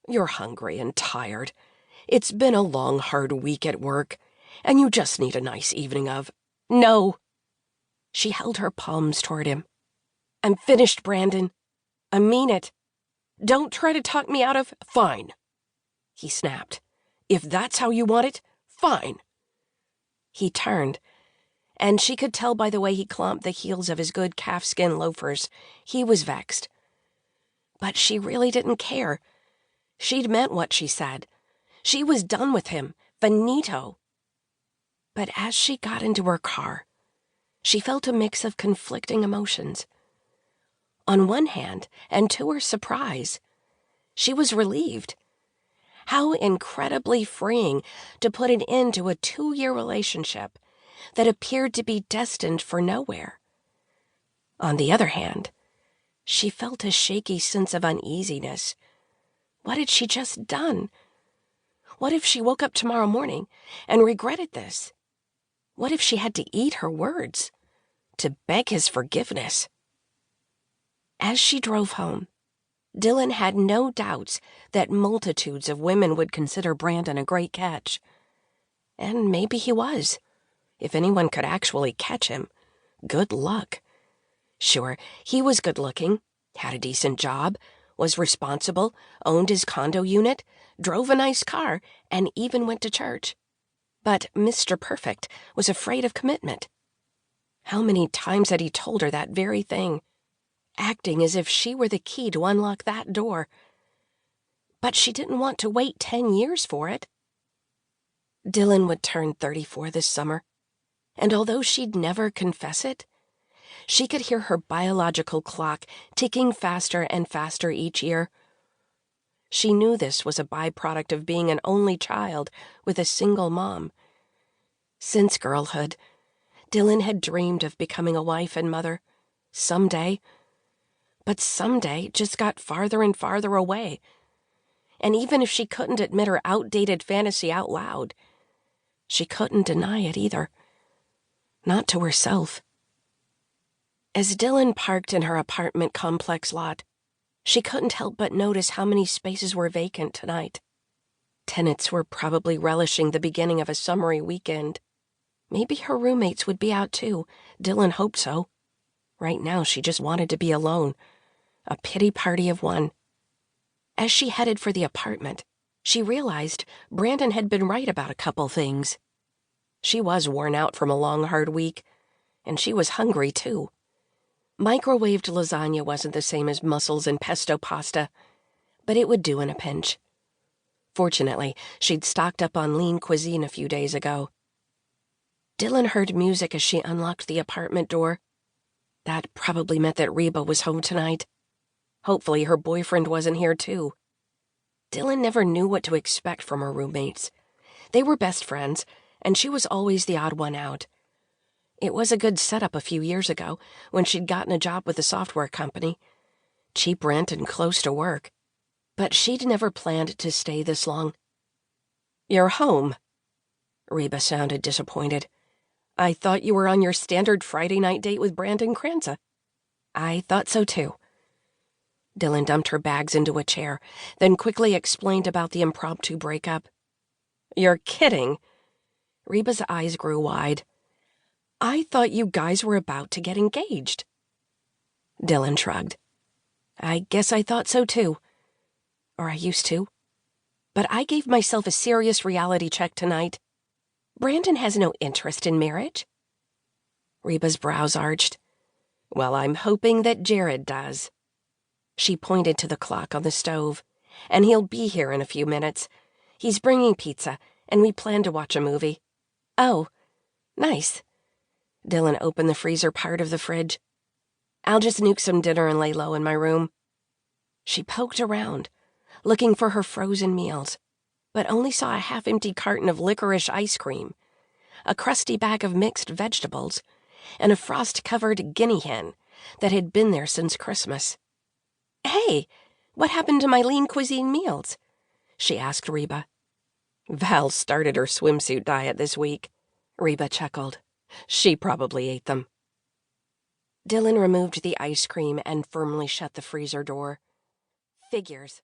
You're hungry and tired. It's been a long, hard week at work, and you just need a nice evening of... No! She held her palms toward him. I'm finished, Brandon. I mean it. Don't try to talk me out of... Fine, he snapped. If that's how you want it, fine. He turned, and she could tell by the way he clomped the heels of his good calfskin loafers he was vexed. But she really didn't care. She'd meant what she said. She was done with him, finito. But as she got into her car, she felt a mix of conflicting emotions. On one hand, and to her surprise, she was relieved. How incredibly freeing to put an end to a 2-year relationship that appeared to be destined for nowhere. On the other hand, she felt a shaky sense of uneasiness. What had she just done? What if she woke up tomorrow morning and regretted this? What if she had to eat her words, to beg his forgiveness? As she drove home, Dillon had no doubts that multitudes of women would consider Brandon a great catch. And maybe he was. If anyone could actually catch him, good luck. Sure, he was good-looking, had a decent job, was responsible, owned his condo unit, drove a nice car, and even went to church. But Mr. Perfect was afraid of commitment. How many times had he told her that very thing, acting as if she were the key to unlock that door? But she didn't want to wait 10 years for it. Dillon would turn 34 this summer, and although she'd never confess it, she could hear her biological clock ticking faster and faster each year. She knew this was a byproduct of being an only child with a single mom. Since girlhood, Dillon had dreamed of becoming a wife and mother, someday. But someday just got farther and farther away. And even if she couldn't admit her outdated fantasy out loud, she couldn't deny it either. Not to herself. As Dillon parked in her apartment complex lot, she couldn't help but notice how many spaces were vacant tonight. Tenants were probably relishing the beginning of a summery weekend. Maybe her roommates would be out too. Dillon hoped so. Right now she just wanted to be alone. A pity party of one. As she headed for the apartment, she realized Brandon had been right about a couple things. She was worn out from a long, hard week, and she was hungry too. Microwaved lasagna wasn't the same as mussels and pesto pasta, but it would do in a pinch. Fortunately, she'd stocked up on lean cuisine a few days ago. Dillon heard music as she unlocked the apartment door. That probably meant that Reba was home tonight. Hopefully her boyfriend wasn't here too. Dillon never knew what to expect from her roommates. They were best friends, and she was always the odd one out. It was a good setup a few years ago when she'd gotten a job with a software company. Cheap rent and close to work. But she'd never planned to stay this long. You're home. Reba sounded disappointed. I thought you were on your standard Friday night date with Brandon Kranza. I thought so too. Dillon dumped her bags into a chair, then quickly explained about the impromptu breakup. You're kidding. Reba's eyes grew wide. I thought you guys were about to get engaged. Dillon shrugged. I guess I thought so too. Or I used to. But I gave myself a serious reality check tonight. Brandon has no interest in marriage. Reba's brows arched. Well, I'm hoping that Jared does. She pointed to the clock on the stove. And he'll be here in a few minutes. He's bringing pizza, and we plan to watch a movie. Oh, nice. Dillon opened the freezer part of the fridge. I'll just nuke some dinner and lay low in my room. She poked around, looking for her frozen meals, but only saw a half-empty carton of licorice ice cream, a crusty bag of mixed vegetables, and a frost-covered guinea hen that had been there since Christmas. Hey, what happened to my lean cuisine meals? She asked Reba. Val started her swimsuit diet this week. Reba chuckled. She probably ate them. Dillon removed the ice cream and firmly shut the freezer door. Figures.